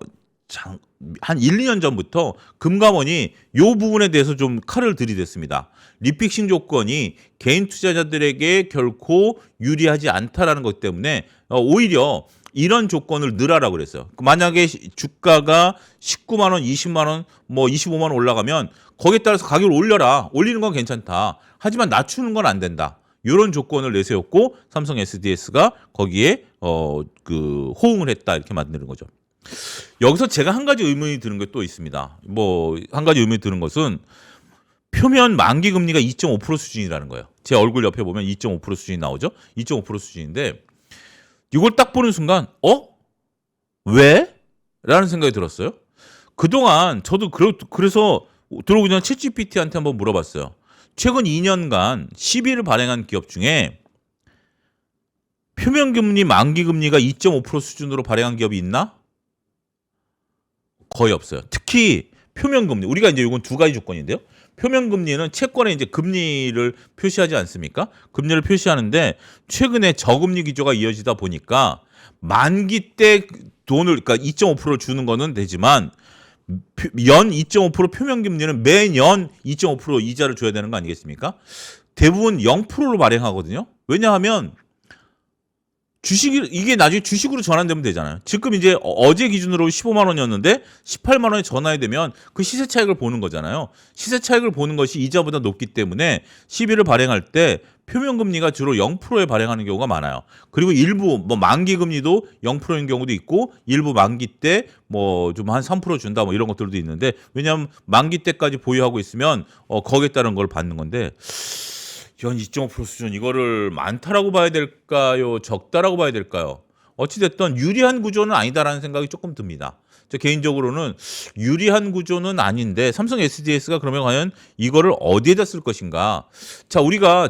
[SPEAKER 1] 한 1, 2년 전부터 금감원이 요 부분에 대해서 좀 칼을 들이댔습니다. 리픽싱 조건이 개인 투자자들에게 결코 유리하지 않다라는 것 때문에 오히려 이런 조건을 늘하라고 그랬어요. 만약에 주가가 19만 원, 20만 원, 뭐 25만 원 올라가면 거기에 따라서 가격을 올려라. 올리는 건 괜찮다. 하지만 낮추는 건 안 된다. 이런 조건을 내세웠고 삼성 SDS가 거기에 호응을 했다 이렇게 만드는 거죠. 여기서 제가 한 가지 의문이 드는 게 또 있습니다. 뭐 한 가지 의문이 드는 것은 표면 만기 금리가 2.5% 수준이라는 거예요. 제 얼굴 옆에 보면 2.5% 수준이 나오죠. 2.5% 수준인데 이걸 딱 보는 순간 왜? 라는 생각이 들었어요. 그동안 저도 그래서 들어오기 전에 챗GPT한테 한번 물어봤어요. 최근 2년간 시비를 발행한 기업 중에 표면금리 만기금리가 2.5% 수준으로 발행한 기업이 있나? 거의 없어요. 특히 표면금리. 우리가 이제 이건 두 가지 조건인데요. 표면금리는 채권에 이제 금리를 표시하지 않습니까? 금리를 표시하는데 최근에 저금리 기조가 이어지다 보니까 만기 때 돈을 그러니까 2.5%를 주는 거는 되지만 연 2.5% 표면금리는 매년 2.5% 이자를 줘야 되는 거 아니겠습니까? 대부분 0%로 발행하거든요. 왜냐하면 이게 나중에 주식으로 전환되면 되잖아요. 지금 이제 어제 기준으로 15만 원이었는데 18만 원에 전환이 되면 그 시세 차익을 보는 거잖아요. 시세 차익을 보는 것이 이자보다 높기 때문에 시비를 발행할 때 표면금리가 주로 0%에 발행하는 경우가 많아요. 그리고 일부 뭐 만기 금리도 0%인 경우도 있고 일부 만기 때 뭐 좀 한 3% 준다 뭐 이런 것들도 있는데 왜냐하면 만기 때까지 보유하고 있으면 거기에 따른 걸 받는 건데 연 2.5% 수준 이거를 많다라고 봐야 될까요? 적다라고 봐야 될까요? 어찌됐든 유리한 구조는 아니다라는 생각이 조금 듭니다. 저 개인적으로는 유리한 구조는 아닌데 삼성 SDS가 그러면 과연 이거를 어디에다 쓸 것인가? 자,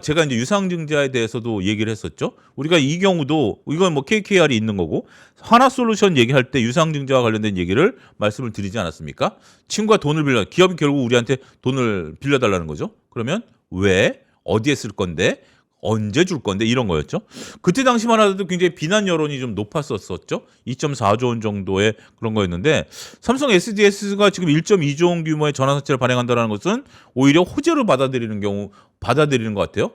[SPEAKER 1] 제가 이제 유상증자에 대해서도 얘기를 했었죠. 우리가 이 경우도 이건 뭐 KKR이 있는 거고 하나솔루션 얘기할 때 유상증자와 관련된 얘기를 말씀을 드리지 않았습니까? 친구가 기업이 결국 우리한테 돈을 빌려달라는 거죠. 그러면 왜? 어디에 쓸 건데? 언제 줄 건데? 이런 거였죠. 그때 당시만 하더라도 굉장히 비난 여론이 좀 높았었죠. 2.4조 원 정도의 그런 거였는데 삼성 SDS가 지금 1.2조 원 규모의 전환사채를 발행한다는 것은 오히려 호재로 받아들이는 것 같아요.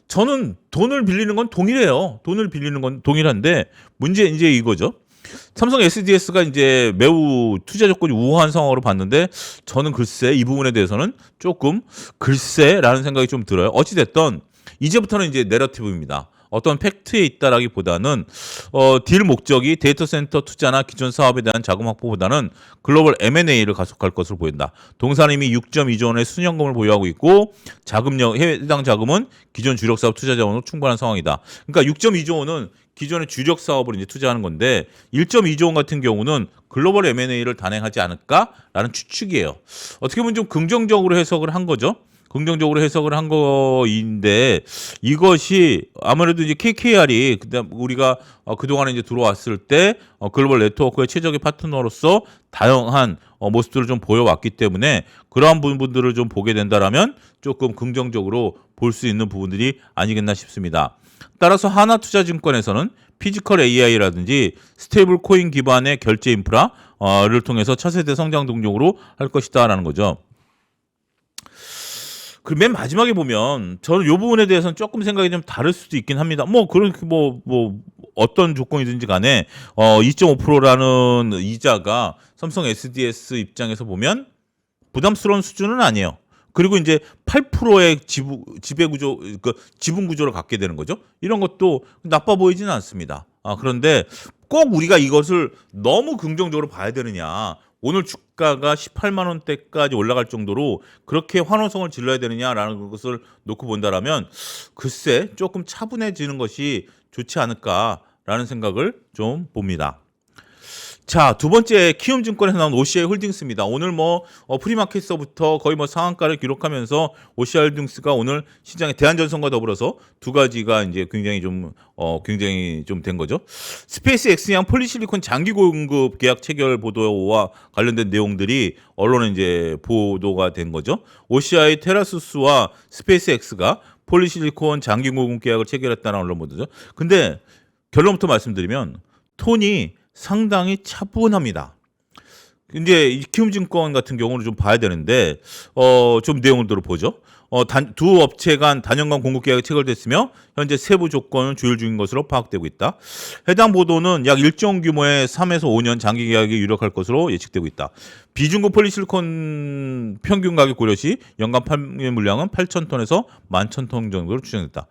[SPEAKER 1] 저는 돈을 빌리는 건 동일해요. 돈을 빌리는 건 동일한데 문제 이제 이거죠. 삼성 SDS가 이제 매우 투자 조건이 우호한 상황으로 봤는데 저는 글쎄 이 부분에 대해서는 조금 글쎄라는 생각이 좀 들어요. 어찌됐든 이제부터는 이제 내러티브입니다. 어떤 팩트에 있다라기보다는 딜 목적이 데이터 센터 투자나 기존 사업에 대한 자금 확보보다는 글로벌 M&A를 가속할 것으로 보인다. 동사는 이미 6.2조 원의 순연금을 보유하고 있고 해당 자금은 기존 주력 사업 투자 자원으로 충분한 상황이다. 그러니까 6.2조 원은 기존의 주력 사업을 이제 투자하는 건데 1.2조 원 같은 경우는 글로벌 M&A를 단행하지 않을까라는 추측이에요. 어떻게 보면 좀 긍정적으로 해석을 한 거죠. 긍정적으로 해석을 한 거인데 이것이 아무래도 이제 KKR이 그다음 우리가 그동안에 이제 들어왔을 때 글로벌 네트워크의 최적의 파트너로서 다양한 모습들을 좀 보여왔기 때문에 그러한 부분들을 좀 보게 된다라면 조금 긍정적으로 볼 수 있는 부분들이 아니겠나 싶습니다. 따라서 하나투자증권에서는 피지컬 AI라든지 스테이블 코인 기반의 결제 인프라를 통해서 차세대 성장 동력으로 할 것이다라는 거죠. 그리고 맨 마지막에 보면 저는 이 부분에 대해서는 조금 생각이 좀 다를 수도 있긴 합니다. 뭐 그런 뭐 어떤 조건이든지 간에 2.5%라는 이자가 삼성 SDS 입장에서 보면 부담스러운 수준은 아니에요. 그리고 이제 8%의 지배 구조, 그 지분 구조를 갖게 되는 거죠. 이런 것도 나빠 보이지는 않습니다. 그런데 꼭 우리가 이것을 너무 긍정적으로 봐야 되느냐. 오늘 주가가 18만 원대까지 올라갈 정도로 그렇게 환호성을 질러야 되느냐라는 것을 놓고 본다라면 글쎄 조금 차분해지는 것이 좋지 않을까라는 생각을 좀 봅니다. 자, 두 번째 키움증권에서 나온 OCI 홀딩스입니다. 오늘 프리마켓서부터 거의 상한가를 기록하면서 OCI 홀딩스가 오늘 시장에 대한전선과 더불어서 두 가지가 이제 굉장히 좀 된 거죠. 스페이스 X양 폴리실리콘 장기 공급 계약 체결 보도와 관련된 내용들이 언론에 이제 보도가 된 거죠. OCI 테라수스와 스페이스 X가 폴리실리콘 장기 공급 계약을 체결했다는 언론 보도죠. 근데 결론부터 말씀드리면 톤이 상당히 차분합니다. 이제 이 키움증권 같은 경우는 좀 봐야 되는데 좀 내용들을 보죠. 두 업체 간 단연간 공급 계약이 체결됐으며 현재 세부 조건은 조율 중인 것으로 파악되고 있다. 해당 보도는 약 일정 규모의 3에서 5년 장기 계약이 유력할 것으로 예측되고 있다. 비중급 폴리실리콘 평균 가격 고려 시 연간 판매 물량은 8,000톤에서 11,000톤 정도로 추정됐다.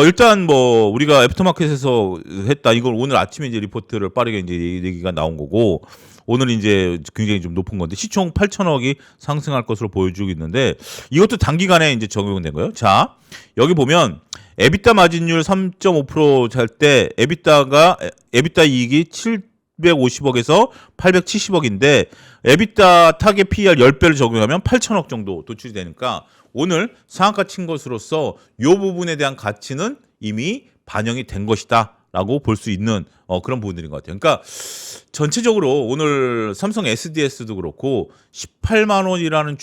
[SPEAKER 1] 일단 우리가 애프터마켓에서 했다. 이걸 오늘 아침에 이제 리포트를 빠르게 이제 얘기가 나온 거고 오늘 이제 굉장히 좀 높은 건데 시총 8천억이 상승할 것으로 보여주고 있는데 이것도 단기간에 이제 적용된 거예요. 자, 여기 보면 에비타 마진율 3.5% 할 때 에비타 이익이 750억에서 870억인데 에비타 타겟 PER 10배를 적용하면 8천억 정도 도출이 되니까 오늘 상한가 친 것으로서 이 부분에 대한 가치는 이미 반영이 된 것이다. 라고 볼 수 있는 그런 부분들인 것 같아요. 그러니까 전체적으로 오늘 삼성 SDS도 그렇고 18만 원이라는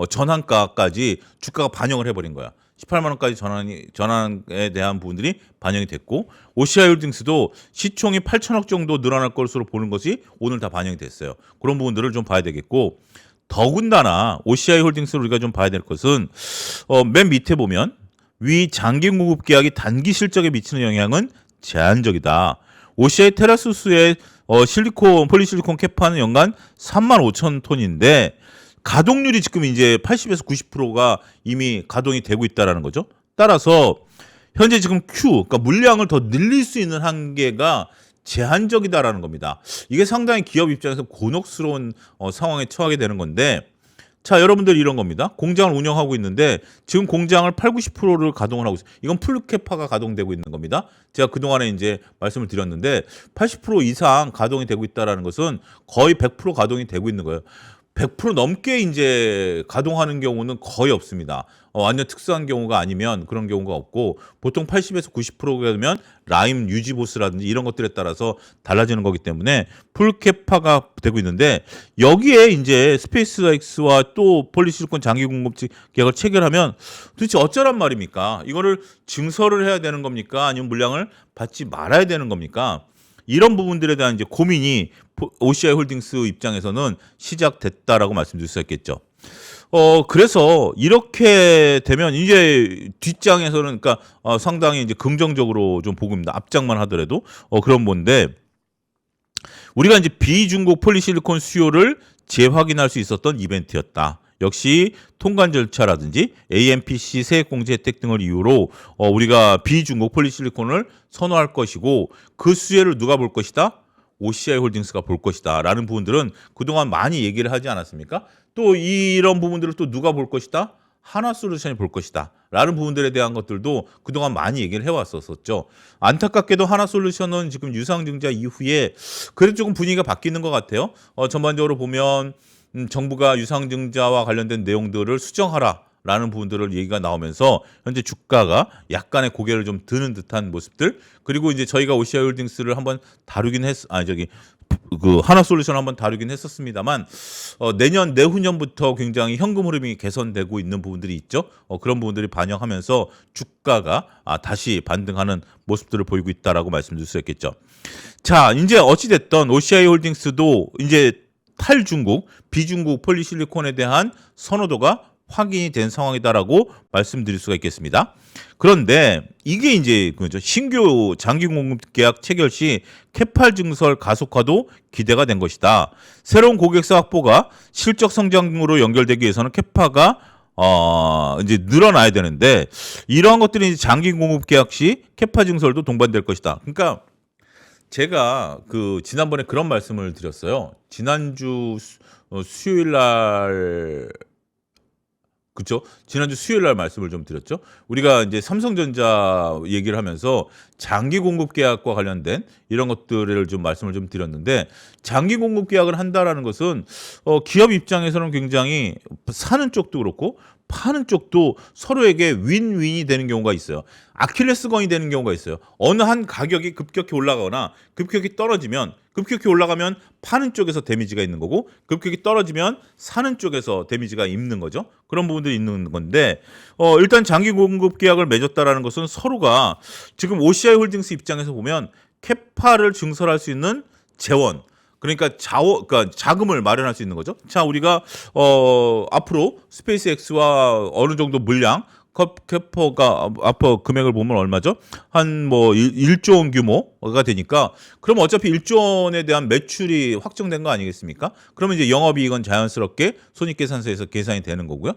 [SPEAKER 1] 전환가까지 주가가 반영을 해버린 거야. 18만 원까지 전환에 대한 부분들이 반영이 됐고 OCI 홀딩스도 시총이 8천억 정도 늘어날 것으로 보는 것이 오늘 다 반영이 됐어요. 그런 부분들을 좀 봐야 되겠고 더군다나 OCI 홀딩스를 우리가 좀 봐야 될 것은 맨 밑에 보면 위 장기 공급 계약이 단기 실적에 미치는 영향은 제한적이다. OCI 테라수스의 폴리실리콘 캐파는 연간 3만 5천 톤인데 가동률이 지금 이제 80에서 90%가 이미 가동이 되고 있다라는 거죠. 따라서 현재 지금 그러니까 물량을 더 늘릴 수 있는 한계가 제한적이다라는 겁니다. 이게 상당히 기업 입장에서 곤혹스러운 상황에 처하게 되는 건데 자, 여러분들 이런 겁니다. 공장을 운영하고 있는데 지금 공장을 8, 90%를 가동을 하고 있어요. 이건 풀캐파가 가동되고 있는 겁니다. 제가 그동안에 이제 말씀을 드렸는데 80% 이상 가동이 되고 있다는 것은 거의 100% 가동이 되고 있는 거예요. 100% 넘게 이제 가동하는 경우는 거의 없습니다. 완전 특수한 경우가 아니면 그런 경우가 없고 보통 80에서 90%가 되면 라임 유지 보스라든지 이런 것들에 따라서 달라지는 거기 때문에 풀캐파가 되고 있는데 여기에 이제 스페이스X와 또 폴리실리콘 장기 공급 계약을 체결하면 도대체 어쩌란 말입니까? 이거를 증설을 해야 되는 겁니까? 아니면 물량을 받지 말아야 되는 겁니까? 이런 부분들에 대한 이제 고민이 OCI 홀딩스 입장에서는 시작됐다라고 말씀드릴 수 있겠죠. 그래서 이렇게 되면 이제 뒷장에서는 그러니까 상당히 이제 긍정적으로 좀 보고 있습니다. 앞장만 하더라도 그런 건데 우리가 이제 비중국 폴리실리콘 수요를 재확인할 수 있었던 이벤트였다. 역시 통관 절차라든지 AMPC 세액공제 혜택 등을 이유로 우리가 비중국 폴리실리콘을 선호할 것이고 그 수혜를 누가 볼 것이다? OCI 홀딩스가 볼 것이다 라는 부분들은 그동안 많이 얘기를 하지 않았습니까? 또 이런 부분들을 또 누가 볼 것이다? 하나솔루션이 볼 것이다 라는 부분들에 대한 것들도 그동안 많이 얘기를 해왔었죠. 안타깝게도 하나솔루션은 지금 유상증자 이후에 그래도 조금 분위기가 바뀌는 것 같아요. 전반적으로 보면 정부가 유상증자와 관련된 내용들을 수정하라라는 부분들을 얘기가 나오면서 현재 주가가 약간의 고개를 좀 드는 듯한 모습들. 그리고 이제 저희가 OCI홀딩스를 한번 다루긴 그 하나솔루션 한번 다루긴 했었습니다만 내년 내후년부터 굉장히 현금 흐름이 개선되고 있는 부분들이 있죠. 그런 부분들이 반영하면서 주가가 다시 반등하는 모습들을 보이고 있다라고 말씀드릴 수 있겠죠. 자, 이제 어찌됐던 OCI홀딩스도 이제 탈중국, 비중국 폴리실리콘에 대한 선호도가 확인이 된 상황이다라고 말씀드릴 수가 있겠습니다. 그런데 이게 이제 그죠. 신규 장기 공급 계약 체결 시 캐파 증설 가속화도 기대가 된 것이다. 새로운 고객사 확보가 실적 성장으로 연결되기 위해서는 캐파가 이제 늘어나야 되는데 이러한 것들이 이제 장기 공급 계약 시 캐파 증설도 동반될 것이다. 그러니까 제가 그 지난번에 그런 말씀을 드렸어요. 지난주 수요일 날 그렇죠? 지난주 수요일 날 말씀을 좀 드렸죠. 우리가 이제 삼성전자 얘기를 하면서 장기 공급 계약과 관련된 이런 것들을 좀 말씀을 좀 드렸는데 장기 공급 계약을 한다라는 것은 기업 입장에서는 굉장히 사는 쪽도 그렇고 파는 쪽도 서로에게 윈윈이 되는 경우가 있어요. 아킬레스건이 되는 경우가 있어요. 어느 한 가격이 급격히 올라가거나 급격히 떨어지면 급격히 올라가면 파는 쪽에서 데미지가 있는 거고 급격히 떨어지면 사는 쪽에서 데미지가 있는 거죠. 그런 부분들이 있는 건데 일단 장기 공급 계약을 맺었다라는 것은 서로가 지금 OCI홀딩스 입장에서 보면 캐파를 증설할 수 있는 재원 그러니까 그러니까 자금을 마련할 수 있는 거죠. 자, 우리가 앞으로 스페이스X와 어느 정도 물량 캐퍼가 앞으로 금액을 보면 얼마죠? 한 뭐 1조 원 규모가 되니까 그럼 어차피 1조 원에 대한 매출이 확정된 거 아니겠습니까? 그러면 이제 영업이익은 자연스럽게 손익계산서에서 계산이 되는 거고요.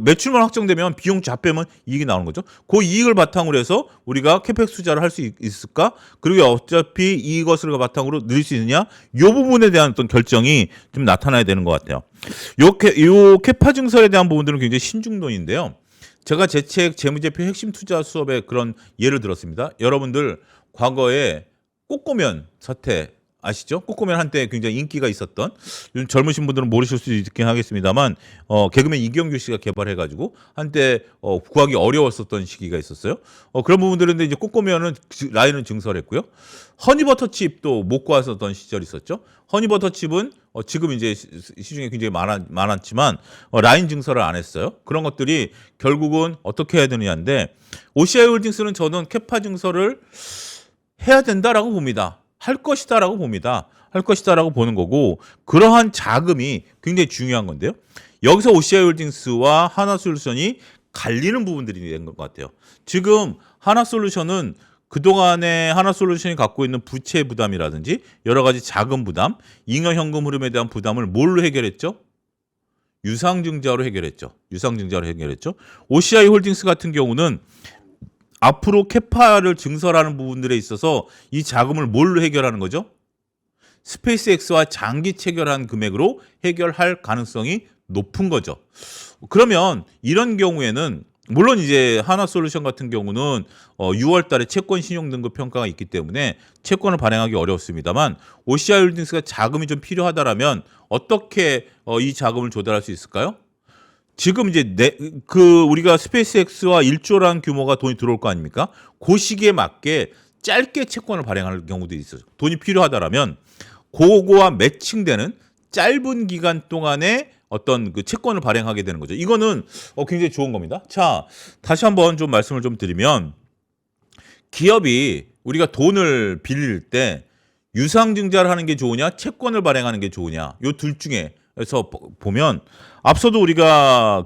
[SPEAKER 1] 매출만 확정되면 비용 잡빼면 이익이 나오는 거죠. 그 이익을 바탕으로 해서 우리가 캐펙스 투자를 할 수 있을까? 그리고 어차피 이것을 바탕으로 늘릴 수 있느냐? 이 부분에 대한 어떤 결정이 좀 나타나야 되는 것 같아요. 요 캐파 증설에 대한 부분들은 굉장히 신중론인데요. 제가 제 책 재무제표 핵심 투자 수업에 그런 예를 들었습니다. 여러분들 과거에 꼬꼬면 사태 아시죠? 꼬꼬면 한때 굉장히 인기가 있었던 요즘 젊으신 분들은 모르실 수 있긴 하겠습니다만 개그맨 이경규 씨가 개발해가지고 한때 구하기 어려웠었던 시기가 있었어요. 그런 부분들인데 이제 꼬꼬면은 라인은 증설했고요. 허니버터칩도 못 구했었던 시절이 있었죠. 허니버터칩은 지금 이제 시중에 굉장히 많았지만 라인 증설을 안 했어요. 그런 것들이 결국은 어떻게 해야 되느냐인데 OCI홀딩스는 저는 캐파 증설을 해야 된다라고 봅니다. 할 것이다라고 봅니다. 할 것이다라고 보는 거고 그러한 자금이 굉장히 중요한 건데요. 여기서 OCI홀딩스와 하나솔루션이 갈리는 부분들이 된 것 같아요. 지금 하나솔루션은 그동안에 하나솔루션이 갖고 있는 부채 부담이라든지 여러 가지 자금 부담, 잉여현금 흐름에 대한 부담을 뭘로 해결했죠? 유상증자로 해결했죠. 유상증자로 해결했죠. OCI홀딩스 같은 경우는 앞으로 캐파를 증설하는 부분들에 있어서 이 자금을 뭘로 해결하는 거죠? 스페이스X와 장기 체결한 금액으로 해결할 가능성이 높은 거죠. 그러면 이런 경우에는 물론 이제 하나솔루션 같은 경우는 6월 달에 채권 신용 등급 평가가 있기 때문에 채권을 발행하기 어렵습니다만 OCI홀딩스가 자금이 좀 필요하다라면 어떻게 이 자금을 조달할 수 있을까요? 지금 이제 우리가 스페이스X와 1조라는 규모가 돈이 들어올 거 아닙니까? 그 시기에 맞게 짧게 채권을 발행할 경우도 있어요. 돈이 필요하다라면 그거와 매칭되는 짧은 기간 동안에 어떤 그 채권을 발행하게 되는 거죠. 이거는 굉장히 좋은 겁니다. 자, 다시 한번 좀 말씀을 좀 드리면 기업이 우리가 돈을 빌릴 때 유상증자를 하는 게 좋으냐, 채권을 발행하는 게 좋으냐, 요 둘 중에서 보면 앞서도 우리가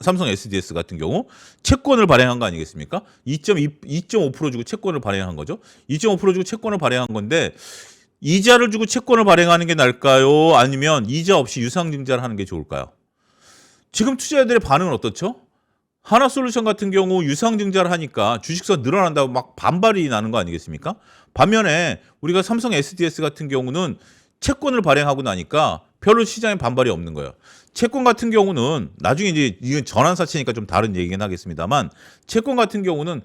[SPEAKER 1] 삼성 SDS 같은 경우 채권을 발행한 거 아니겠습니까? 2.5% 주고 채권을 발행한 거죠. 2.5% 주고 채권을 발행한 건데 이자를 주고 채권을 발행하는 게 나을까요? 아니면 이자 없이 유상증자를 하는 게 좋을까요? 지금 투자자들의 반응은 어떻죠? 하나솔루션 같은 경우 유상증자를 하니까 주식수가 늘어난다고 막 반발이 나는 거 아니겠습니까? 반면에 우리가 삼성 SDS 같은 경우는 채권을 발행하고 나니까 별로 시장에 반발이 없는 거예요. 채권 같은 경우는 나중에 이제 이건 전환사채니까 좀 다른 얘기긴 하겠습니다만 채권 같은 경우는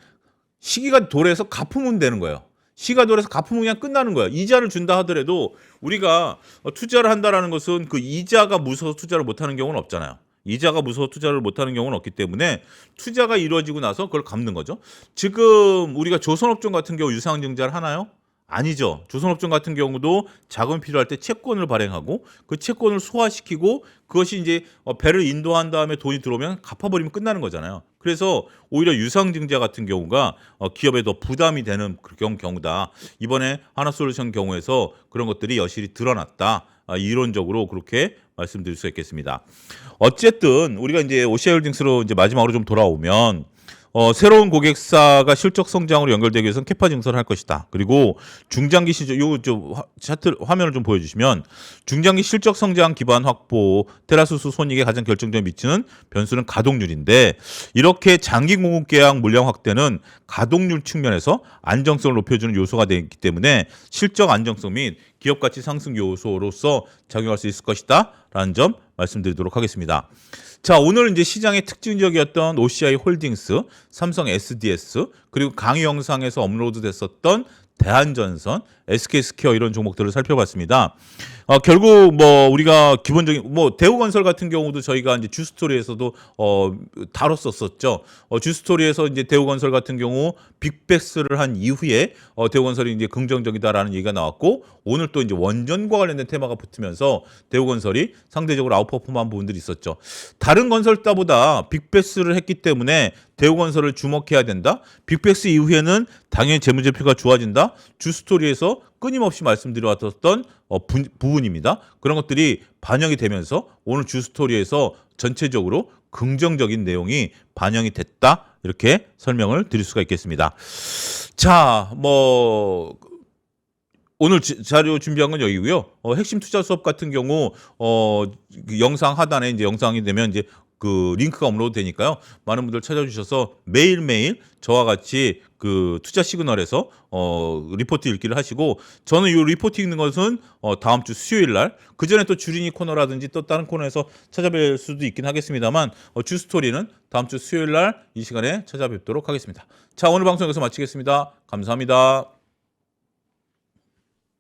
[SPEAKER 1] 시기가 도래해서 갚으면 되는 거예요. 시가 돌아서 갚으면 그냥 끝나는 거야. 이자를 준다 하더라도 우리가 투자를 한다라는 것은 그 이자가 무서워서 투자를 못하는 경우는 없잖아요. 이자가 무서워 투자를 못하는 경우는 없기 때문에 투자가 이루어지고 나서 그걸 갚는 거죠. 지금 우리가 조선업종 같은 경우 유상증자를 하나요? 아니죠. 조선업종 같은 경우도 자금 필요할 때 채권을 발행하고 그 채권을 소화시키고 그것이 이제 배를 인도한 다음에 돈이 들어오면 갚아버리면 끝나는 거잖아요. 그래서 오히려 유상증자 같은 경우가 기업에 더 부담이 되는 그런 경우다. 이번에 하나솔루션 경우에서 그런 것들이 여실히 드러났다. 이론적으로 그렇게 말씀드릴 수 있겠습니다. 어쨌든 우리가 이제 OCI홀딩스로 이제 마지막으로 좀 돌아오면 새로운 고객사가 실적 성장으로 연결되기 위해서는 캐파 증설을 할 것이다. 그리고 중장기 실적, 차트 화면을 좀 보여주시면 중장기 실적 성장 기반 확보, 테라수수 손익에 가장 결정적인 미치는 변수는 가동률인데 이렇게 장기 공급 계약 물량 확대는 가동률 측면에서 안정성을 높여주는 요소가 되기 때문에 실적 안정성 및 기업 가치 상승 요소로서 작용할 수 있을 것이다. 라는 점 말씀드리도록 하겠습니다. 자, 오늘 이제 시장의 특징적이었던 OCI 홀딩스, 삼성 SDS, 그리고 강의 영상에서 업로드 됐었던 대한전선, SK스퀘어 이런 종목들을 살펴봤습니다. 결국 뭐 우리가 기본적인 뭐 대우건설 같은 경우도 저희가 이제 주스토리에서도 다뤘었었죠. 주스토리에서 이제 대우건설 같은 경우 빅베스를 한 이후에 대우건설이 이제 긍정적이다라는 얘기가 나왔고 오늘 또 이제 원전과 관련된 테마가 붙으면서 대우건설이 상대적으로 아웃퍼폼한 부분들이 있었죠. 다른 건설사보다 빅베스를 했기 때문에 대우건설을 주목해야 된다. 빅베스 이후에는 당연히 재무제표가 좋아진다. 주스토리에서 끊임없이 말씀드려왔던 부분입니다. 그런 것들이 반영이 되면서 오늘 주스토리에서 전체적으로 긍정적인 내용이 반영이 됐다. 이렇게 설명을 드릴 수가 있겠습니다. 자, 뭐 오늘 자료 준비한 건 여기고요. 핵심 투자 수업 같은 경우 그 영상 하단에 이제 영상이 되면 이제 그 링크가 업로드 되니까요. 많은 분들 찾아주셔서 매일매일 저와 같이 그 투자 시그널에서 리포트 읽기를 하시고 저는 이 리포트 읽는 것은 다음 주 수요일 날 그전에 또 주린이 코너라든지 또 다른 코너에서 찾아뵐 수도 있긴 하겠습니다만 주스토리는 다음 주 수요일 날 이 시간에 찾아뵙도록 하겠습니다. 자, 오늘 방송 여기서 마치겠습니다. 감사합니다.